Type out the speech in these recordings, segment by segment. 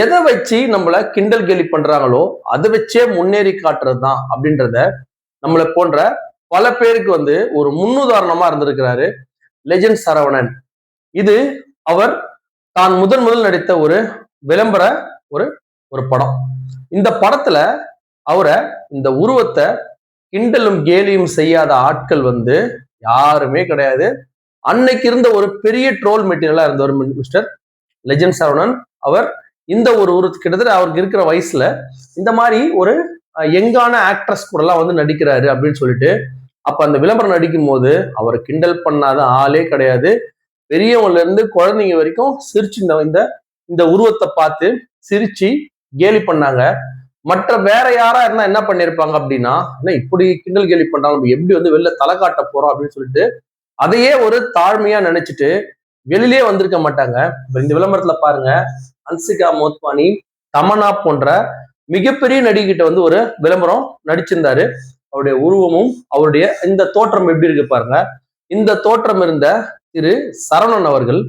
எதை வச்சு நம்மள கிண்டல் கேலி பண்றாங்களோ அதை வச்சே முன்னேறி காட்டுறது தான் அப்படின்றத நம்மளை போன்ற பல பேருக்கு ஒரு முன்னுதாரணமா இருந்திருக்கிறாரு லெஜெண்ட் சரவணன். இது அவர் தான் முதன் முதல் நடித்த ஒரு விளம்பர ஒரு ஒரு படம். இந்த படத்துல அவரை இந்த உருவத்தை கிண்டலும் கேலியும் செய்யாத ஆட்கள் யாருமே கிடையாது. அன்னைக்கு இருந்த ஒரு பெரிய ட்ரோல் மெட்டீரியலா இருந்தவர் மிஸ்டர் லெஜெண்ட் சரவணன். அவர் இந்த ஒரு கிட்டத்தட்ட அவருக்கு இருக்கிற வயசுல இந்த மாதிரி ஒரு யங்கான ஆக்ட்ரஸ் கூட எல்லாம் நடிக்கிறாரு அப்படின்னு சொல்லிட்டு அப்ப அந்த விளம்பரம் நடிக்கும் போது அவரை கிண்டல் பண்ணாத ஆளே கிடையாது. பெரியவங்கல இருந்து குழந்தைங்க வரைக்கும் சிரிச்சு இந்த இந்த உருவத்தை பார்த்து சிரிச்சு கேலி பண்ணாங்க. மற்ற வேற யாரா இருந்தா என்ன பண்ணிருப்பாங்க அப்படின்னா, இப்படி கிண்டல் கேலி பண்றாங்க, எப்படி வெளில தலை காட்ட போறோம் அப்படின்னு சொல்லிட்டு அதையே ஒரு தாழ்மையா நினைச்சிட்டு வெளியிலே வந்திருக்க மாட்டாங்க. இந்த விளம்பரத்துல பாருங்க, ஹன்சிகா மோத்வானி, தமன்னா போன்ற மிகப்பெரிய நடிகிட்ட ஒரு விளம்பரம் நடிச்சிருந்தாரு. அவருடைய உருவமும் அவருடைய இந்த தோற்றம் எப்படி இருக்கு பாருங்க. இந்த தோற்றம் இருந்த திரு சரவணன் அவர்கள்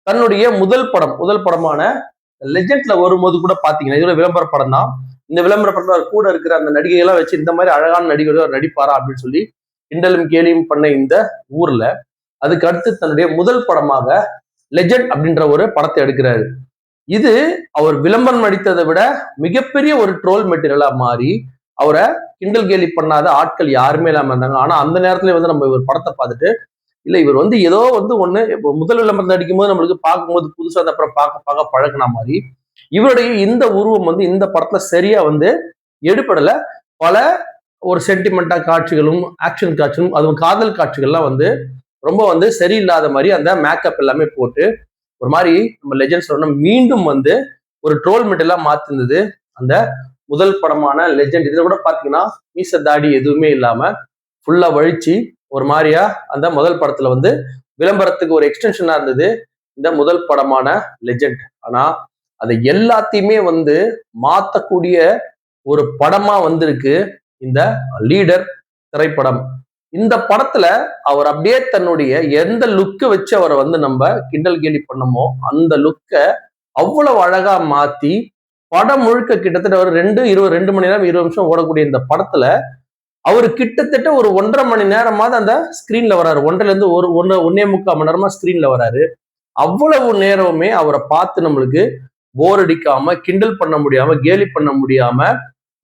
தன்னுடைய முதல் படமான லெஜெண்ட்ல வரும்போது கூட பாத்தீங்கன்னா, இதோட விளம்பர படம் தான். இந்த விளம்பர படம் கூட இருக்கிற அந்த நடிகைகள்லாம் வச்சு இந்த மாதிரி அழகான நடிகர்கள் நடிப்பாரா அப்படின்னு சொல்லி கிண்டலும் கேலியும் பண்ண இந்த ஊர்ல அதுக்கு அடுத்து தன்னுடைய முதல் படமாக லெஜெண்ட் அப்படின்ற ஒரு படத்தை எடுக்கிறாரு. இது அவர் விளம்பரம் நடித்ததை விட மிகப்பெரிய ஒரு ட்ரோல் மெட்டீரியலா மாறி அவரை கிண்டல் கேலி பண்ணாத ஆட்கள் யாருமே இல்லாம இருந்தாங்க. ஆனா அந்த நேரத்துல நம்ம இவர் படத்தை பார்த்துட்டு இல்ல இவர் ஏதோ ஒண்ணு முதல் விளம்பரம் நடிக்கும் போது நம்மளுக்கு பார்க்கும்போது புதுசா அப்புறம் பார்க்க பழகின மாதிரி இவருடைய இந்த உருவம் இந்த படத்துல சரியா எடுபடல. பல ஒரு சென்டிமெண்டா காட்சிகளும் ஆக்ஷன் காட்சிகளும் அதுவும் காதல் காட்சிகள்லாம் ரொம்ப சரியில்லாத மாதிரி அந்த மேக்கப் எல்லாமே போட்டு ஒரு மாதிரி நம்ம லெஜெண்ட்ஸ் மீண்டும் ஒரு ட்ரோல் மெட்டீரியலா மாத்திருந்தது அந்த முதல் படமான லெஜெண்ட். இதுல கூட பாத்தீங்கன்னா மீச தாடி எதுவுமே இல்லாம ஃபுல்லா வழிச்சு ஒரு மாதிரியா அந்த முதல் படத்துல விளம்பரத்துக்கு ஒரு எக்ஸ்டென்ஷனா இருந்தது இந்த முதல் படமான லெஜெண்ட். ஆனா அதை எல்லாத்தையுமே மாத்தக்கூடிய ஒரு படமா வந்திருக்கு இந்த லீடர் திரைப்படம். இந்த படத்துல அவர் அப்படியே தன்னுடைய எந்த லுக்கை வச்சு அவரை நம்ம கிண்டல் கேலி பண்ணமோ அந்த லுக்கை அவ்வளவு அழகா மாத்தி படம் முழுக்க கிட்டத்தட்ட ஒரு 2 மணி நேரம் 20 நிமிஷம் ஓடக்கூடிய இந்த படத்துல அவரு கிட்டத்தட்ட ஒரு 1.5 மணி நேரமாவது அந்த ஸ்கிரீன்ல வராரு. 1.5 மணி நேரமா ஸ்கிரீன்ல வராரு. அவ்வளவு நேரமே அவரை பார்த்து நம்மளுக்கு போர் அடிக்காம, கிண்டல் பண்ண முடியாம, கேலி பண்ண முடியாம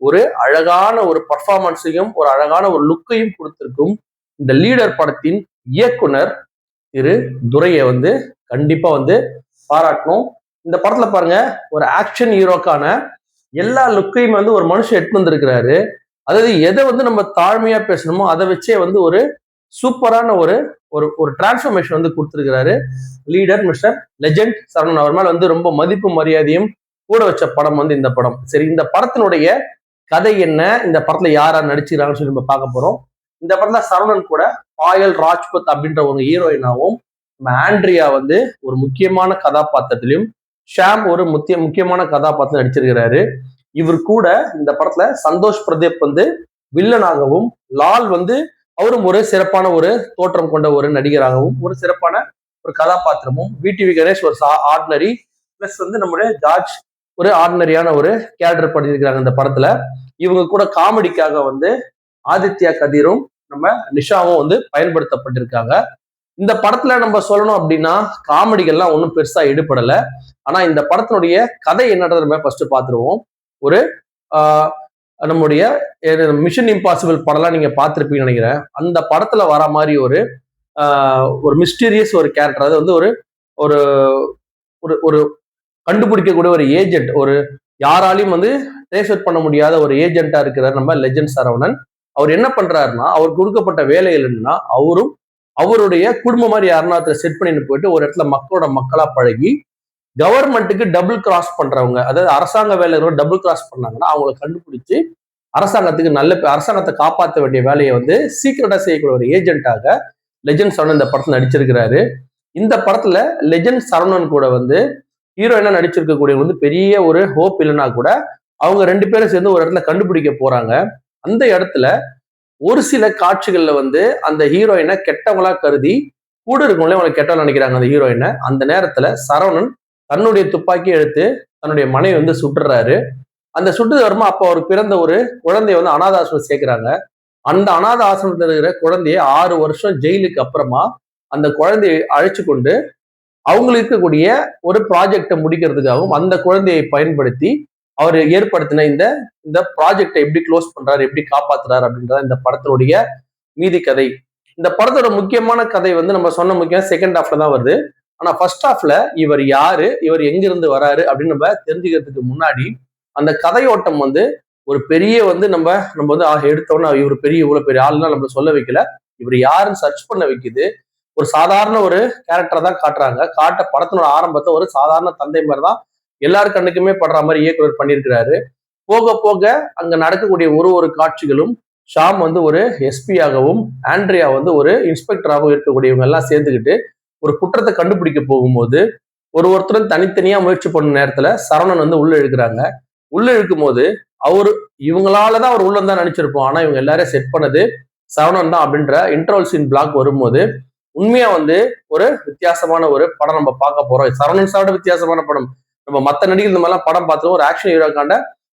ஒரு அழகான ஒரு பர்ஃபார்மன்ஸையும் ஒரு அழகான ஒரு லுக்கையும் கொடுத்திருக்கும் இந்த லீடர் படத்தின் இயக்குனர் திரு துரையை கண்டிப்பா பாராட்டணும். இந்த படத்துல பாருங்க, ஒரு ஆக்ஷன் ஹீரோக்கான எல்லா லுக்கையும் ஒரு மனுஷன் எடுத்து வந்திருக்கிறாரு. அதாவது எதை நம்ம தாழ்மையா பேசணுமோ அதை வச்சே ஒரு சூப்பரான ஒரு ஒரு டிரான்ஸ்ஃபர்மேஷன் கொடுத்திருக்கிறாரு லீடர் மிஸ்டர் லெஜெண்ட் சரவணன். அவர் மேல ரொம்ப மதிப்பு மரியாதையும் கூட வச்ச படம் இந்த படம். சரி, இந்த படத்தினுடைய கதை என்ன, இந்த படத்துல யாரா நடிச்சுக்கிறாங்கன்னு சொல்லி நம்ம பார்க்க போறோம். இந்த படத்துல சரவணன் கூட பாயல் ராஜ்புத் அப்படின்ற ஒரு ஹீரோயினாவும், ஆண்ட்ரியா ஒரு முக்கியமான கதாபாத்திரத்திலையும், ஷாம் ஒரு முக்கியமான கதாபாத்திரம் நடிச்சிருக்கிறாரு. இவர் கூட இந்த படத்துல சந்தோஷ் பிரதீப் வில்லனாகவும், லால் அவரும் ஒரு சிறப்பான ஒரு தோற்றம் கொண்ட ஒரு நடிகராகவும், ஒரு சிறப்பான ஒரு கதாபாத்திரமும், VTV கணேஷ் ஒரு ஆர்டினரி பிளஸ் நம்முடைய ஜார்ஜ் ஒரு ஆர்டினரியான ஒரு கேரக்டர் பண்ணியிருக்கிறாங்க இந்த படத்துல. இவங்க கூட காமெடிக்காக ஆதித்யா கதிரும் நம்ம நிஷாவும் பயன்படுத்தப்பட்டிருக்காங்க. இந்த படத்துல நம்ம சொல்லணும் அப்படின்னா காமெடிகள்லாம் ஒன்றும் பெருசா எடுபடல. ஆனா இந்த படத்தினுடைய கதை என்னன்றதை நம்ம ஃபர்ஸ்ட் பார்த்துருவோம். ஒரு நம்முடைய மிஷன் இம்பாசிபிள் படம்லாம் நீங்க பார்த்துருப்பீங்கன்னு நினைக்கிறேன். அந்த படத்துல வர மாதிரி ஒரு மிஸ்டீரியஸ் ஒரு கேரக்டர், அது ஒரு ஒரு ஒரு கண்டுபிடிக்கக்கூடிய ஒரு ஏஜென்ட், ஒரு யாராலையும் ட்ரேஸ் பண்ண முடியாத ஒரு ஏஜென்ட்டா இருக்கிறார் நம்ம லெஜெண்ட் சரவணன். அவர் என்ன பண்றாருன்னா, அவருக்கு கொடுக்கப்பட்ட வேலைகள் என்னன்னா, அவரும் அவருடைய குடும்பம் மாதிரி யாருன்னா செட் பண்ணிட்டு போயிட்டு ஒரு இடத்துல மக்களோட மக்களா பழகி கவர்மெண்ட்டுக்கு டபுள் கிராஸ் பண்றவங்க, அதாவது அரசாங்க வேலைகளோட டபுள் கிராஸ் பண்ணாங்கன்னா அவங்களை கண்டுபிடிச்சு அரசாங்கத்துக்கு அரசாங்கத்தை காப்பாற்ற வேண்டிய வேலையை சீக்கிரட்டா செய்யக்கூடிய ஒரு ஏஜென்ட்டாக லெஜெண்ட் சரவணன் இந்த படத்துல நடிச்சிருக்கிறாரு. இந்த படத்துல லெஜெண்ட் சரவணன் கூட ஹீரோயினா நடிச்சிருக்கக்கூடிய பெரிய ஒரு ஹோப் இல்லைன்னா கூட அவங்க 2 பேரும் சேர்ந்து ஒரு இடத்துல கண்டுபிடிக்க போறாங்க. அந்த இடத்துல ஒரு சில காட்சிகள்ல அந்த ஹீரோயினை கெட்டவங்களா கருதி கூட இருக்கவங்களே அவங்க கெட்டவங்க நினைக்கிறாங்க அந்த ஹீரோயினை. அந்த நேரத்துல சரவணன் தன்னுடைய துப்பாக்கி எடுத்து தன்னுடைய மனைவி வந்து சுட்டுறாரு. அந்த சுட்டு வருமா அப்போ அவருக்கு பிறந்த ஒரு குழந்தைய வந்து அனாத ஆசிரமம் சேர்க்கிறாங்க. அந்த அனாத ஆசிரமத்தில் இருக்கிற குழந்தைய 6 வருஷம் ஜெயிலுக்கு அப்புறமா அந்த குழந்தையை அழைச்சு கொண்டு அவங்களுக்கு இருக்கக்கூடிய ஒரு ப்ராஜெக்டை முடிக்கிறதுக்காகவும் அந்த குழந்தையை பயன்படுத்தி அவர் ஏற்படுத்தின இந்த இந்த ப்ராஜெக்டை எப்படி க்ளோஸ் பண்றாரு, எப்படி காப்பாத்துறாரு அப்படின்றத இந்த படத்தினுடைய மீதி கதை. இந்த படத்தோட முக்கியமான கதை வந்து நம்ம சொன்ன முக்கியம் செகண்ட் ஹாஃப்ல தான் வருது. ஆனா ஃபர்ஸ்ட் ஹாஃப்ல இவர் யாரு, இவர் எங்கிருந்து வராரு அப்படின்னு நம்ம தெரிஞ்சுக்கிறதுக்கு முன்னாடி அந்த கதையோட்டம் வந்து ஒரு பெரிய வந்து நம்ம நம்ம வந்து எடுத்தோம்னா இவர் பெரிய இவ்வளவு பெரிய ஆள்லாம் நம்ம சொல்ல வைக்கல. இவர் யாருன்னு சர்ச் பண்ண வைக்குது. ஒரு சாதாரண ஒரு கேரக்டரை தான் காட்டுறாங்க. படத்தினோட ஆரம்பத்தை ஒரு சாதாரண தந்தை மாதிரி தான் எல்லார் கண்ணுக்குமே படுற மாதிரி இயக்குனர் பண்ணியிருக்கிறாரு. போக போக அங்க நடக்கக்கூடிய ஒரு ஒரு காட்சிகளும் ஷாம் வந்து ஒரு எஸ்பி ஆகவும் ஆண்ட்ரியா வந்து ஒரு இன்ஸ்பெக்டராகவும் இருக்கக்கூடியவங்க எல்லாம் சேர்ந்துக்கிட்டு ஒரு குற்றத்தை கண்டுபிடிக்க போகும்போது ஒருத்தரும் தனித்தனியா முயற்சி பண்ண நேரத்துல சரவணன் வந்து உள்ள இழுக்கிறாங்க. உள்ள இழுக்கும் போது அவரு இவங்களாலதான் அவர் உள்ள தான் நினைச்சிருப்போம். ஆனா இவங்க எல்லாரும் செட் பண்ணது சரவணன் தான் அப்படின்ற இன்டர்வல் சீன் பிளாக் வரும்போது உண்மையா வந்து ஒரு வித்தியாசமான ஒரு படம் நம்ம பார்க்க போறோம். சரவணன் சாரோட வித்தியாசமான படம். நம்ம மத்த நடிகர் இந்த மாதிரிலாம் படம் பார்த்தோம். ஒரு ஆக்ஷன் ஹீரோக்காண்ட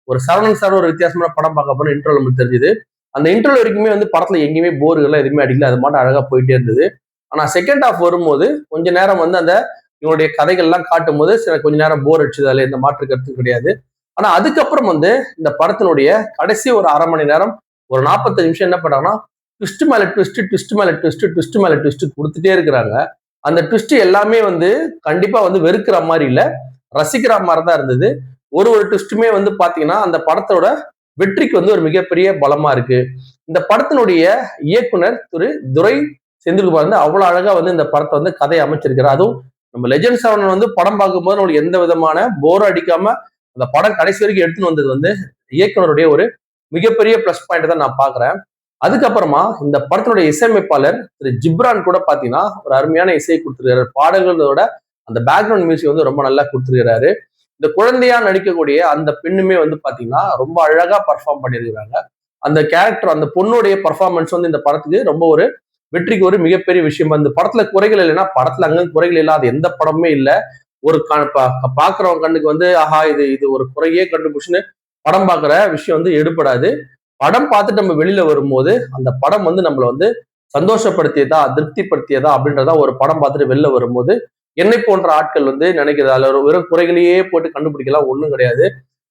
ஒரு சரவணன் சாரோட ஒரு வித்தியாசமான படம் பார்க்க போறோம் இன்டர்வல் நமக்கு தெரிஞ்சுது. அந்த இன்டர்வல் வரைக்குமே வந்து படத்துல எங்கேயுமே போர்கள்லாம் எதுவுமே அடிக்கல. அது மட்டும் அழகா போயிட்டே இருந்தது. ஆனா செகண்ட் ஹாஃப் வரும்போது கொஞ்ச நேரம் வந்து அந்த இவங்களுடைய கதைகள்லாம் காட்டும் போது சில கொஞ்ச நேரம் போர் அடிச்சது. அதுல எந்த மாற்று கருத்தும் கிடையாது. ஆனா அதுக்கப்புறம் வந்து இந்த படத்தினுடைய கடைசி ஒரு 1/2 மணி நேரம் ஒரு 45 நிமிஷம் என்ன பண்ணாங்கன்னா ட்விஸ்ட் மேல ட்விஸ்ட், ட்விஸ்ட் மேல ட்விஸ்ட், ட்விஸ்ட் மேல ட்விஸ்ட் கொடுத்துட்டே இருக்கிறாங்க. அந்த ட்விஸ்ட் எல்லாமே வந்து கண்டிப்பா வந்து வெறுக்கிற மாதிரி இல்ல, ரசிக்கிற மாதிரி தான் இருந்தது. ஒரு ஒரு ட்விஸ்ட்டுமே வந்து பாத்தீங்கன்னா அந்த படத்தோட வெற்றிக்கு வந்து ஒரு மிகப்பெரிய பலமா இருக்கு. இந்த படத்தினுடைய இயக்குனர் துரை செந்தில்குமார் வந்து அவ்வளவு அழகா வந்து இந்த படத்தை வந்து கதையை அமைச்சிருக்கிறார். அதுவும் நம்ம லெஜெண்ட் செவன் வந்து படம் பார்க்கும்போது நம்மளுக்கு எந்த விதமான போர் அடிக்காம அந்த படம் கடைசி வரைக்கும் எடுத்துன்னு வந்தது வந்து இயக்குனருடைய ஒரு மிகப்பெரிய பிளஸ் பாயிண்ட் தான் நான் பாக்குறேன். அதுக்கப்புறமா இந்த படத்தினுடைய இசையமைப்பாளர் ஜிப்ரான் கூட பாத்தீங்கன்னா ஒரு அருமையான இசையை கொடுத்துருக்காரு. பாடல்களோட அந்த பேக்ரவுண்ட் மியூசிக் வந்து ரொம்ப நல்லா கொடுத்துருக்காரு. இந்த குழந்தையா நடிக்கக்கூடிய அந்த பெண்ணுமே வந்து பாத்தீங்கன்னா ரொம்ப அழகா பர்ஃபார்ம் பண்ணியிருக்கிறாங்க. அந்த கேரக்டர் அந்த பொண்ணுடைய பர்ஃபார்மன்ஸ் வந்து இந்த படத்துக்கு ரொம்ப ஒரு வெற்றிக்கு ஒரு மிகப்பெரிய விஷயம். அந்த படத்துல குறைகள் இல்லைன்னா படத்துல அங்க குறைகள் இல்லாத எந்த படமுமே இல்லை. ஒரு பாக்குறவங்க கண்ணுக்கு வந்து ஆஹா இது இது ஒரு குறையே கண்டுபிடிச்சுன்னு படம் பாக்குற விஷயம் வந்து எடுபடாது. படம் பார்த்துட்டு நம்ம வெளியில வரும்போது அந்த படம் வந்து நம்மளை வந்து சந்தோஷப்படுத்தியதா திருப்திப்படுத்தியதா அப்படின்றதா ஒரு படம் பார்த்துட்டு வெளில வரும்போது என்னை போன்ற ஆட்கள் வந்து நினைக்கிறது அதுல வெறும் குறைகளையே போட்டு கண்டுபிடிக்கலாம் ஒண்ணும் கிடையாது.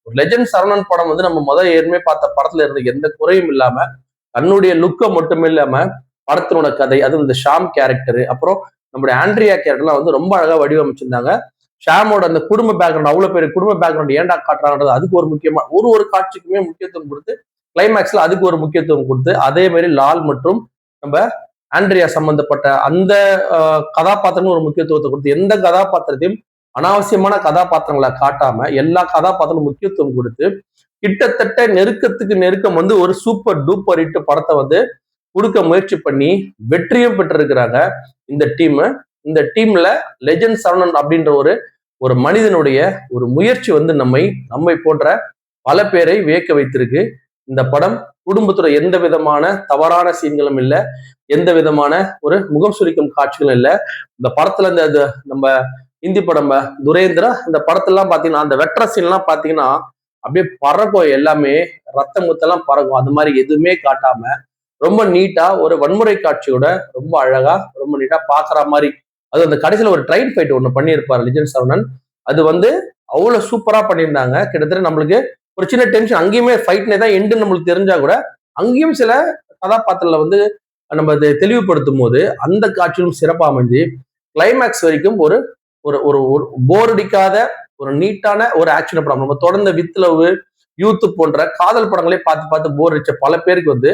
ஒரு லெஜெண்ட் சரவணன் படம் வந்து நம்ம ஏற்கனவே பார்த்த படத்துல இருந்த எந்த குறையும் இல்லாம தன்னுடைய லுக்கை மட்டுமே இல்லாம படத்தினோட கதை அதுவும் இந்த ஷாம் கேரக்டர் அப்புறம் நம்மளுடைய ஆண்ட்ரியா கேரக்டர்லாம் வந்து ரொம்ப அழகா வடிவமைச்சிருந்தாங்க. ஷாமோட அந்த குடும்ப பேக்ரவுண்ட் அவ்வளவு பேர் குடும்ப பேக்ரவுண்ட் ஏன்டா காட்டுறாங்கன்றது அதுக்கு ஒரு முக்கியமா ஒரு காட்சிக்குமே முக்கியத்துவம் கொடுத்து கிளைமேக்ஸ்ல அதுக்கு ஒரு முக்கியத்துவம் கொடுத்து அதே மாதிரி லால் மற்றும் நம்ம ஆண்ட்ரியா சம்பந்தப்பட்ட அந்த கதாபாத்திரங்களும் ஒரு முக்கியத்துவத்தை கொடுத்து எந்த கதாபாத்திரத்தையும் அனாவசியமான கதாபாத்திரங்களை காட்டாம எல்லா கதாபாத்திரமும் முக்கியத்துவம் கொடுத்து கிட்டத்தட்ட நெருக்கத்துக்கு நெருக்கம் வந்து ஒரு சூப்பர் டூப்பர் ஹிட் படத்தை வந்து கொடுக்க முயற்சி பண்ணி வெற்றியும் பெற்றிருக்கிறாங்க இந்த டீம். இந்த டீம்ல லெஜெண்ட் சரவணன் அப்படின்ற ஒரு மனிதனுடைய ஒரு முயற்சி வந்து நம்மை போன்ற பல பேரை வியக்க வைத்திருக்கு. இந்த படம் குடும்பத்தோட எந்த விதமான தவறான சீன்களும் இல்லை, எந்த விதமான ஒரு முகம் சுளிக்கும் காட்சிகளும் இல்லை. இந்த படத்துல இந்த நம்ம ஹிந்தி படம் துரேந்திரா இந்த படத்தெல்லாம் பாத்தீங்கன்னா அந்த வெற்ற சீன் எல்லாம் பாத்தீங்கன்னா அப்படியே பறக்கும், எல்லாமே ரத்த முத்தெல்லாம் பறக்கும். அந்த மாதிரி எதுவுமே காட்டாம ரொம்ப நீட்டா ஒரு வன்முறை காட்சியோட ரொம்ப அழகா ரொம்ப நீட்டா பாக்குற மாதிரி அது அந்த கடைசியில ஒரு ட்ரெயின் ஃபைட் ஒண்ணு பண்ணியிருப்பாரு லெஜெண்ட் சரவணன். அது வந்து அவ்வளவு சூப்பரா பண்ணியிருந்தாங்க. கிட்டத்தட்ட நம்மளுக்கு ஒரு சின்ன டென்ஷன் அங்கேயுமே ஃபைட்னே தான் எண்டு நம்மளுக்கு தெரிஞ்சா கூட அங்கேயும் சில கதாபாத்திரங்களை வந்து நம்ம அதை தெளிவுபடுத்தும் போது அந்த காட்சியும் சிறப்பா அமைஞ்சு கிளைமேக்ஸ் வரைக்கும் ஒரு ஒரு ஒரு போர் அடிக்காத ஒரு நீட்டான ஒரு ஆக்ஷன் படம். நம்ம தொடர்ந்த வித்லவ் யூத் போன்ற காதல் படங்களே பார்த்து பார்த்து போர் அடிச்ச பல பேருக்கு வந்து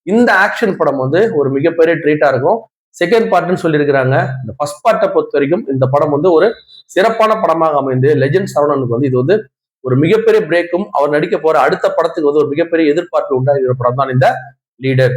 இந்த ஆக்ஷன் படம் வந்து ஒரு மிகப்பெரிய ட்ரீட்டா இருக்கும். செகண்ட் பார்ட்னு சொல்லியிருக்கிறாங்க. இந்த ஃபர்ஸ்ட் பார்ட்டை பொறுத்த வரைக்கும் இந்த படம் வந்து ஒரு சிறப்பான படமாக அமைந்து லெஜெண்ட் சரவணனுக்கு வந்து இது வந்து ஒரு மிகப்பெரிய பிரேக்கும் அவர் நடிக்க போற அடுத்த படத்துக்கு வந்து ஒரு மிகப்பெரிய எதிர்பார்ப்பு உண்டாகிற படம் தான் இந்த லீடர்.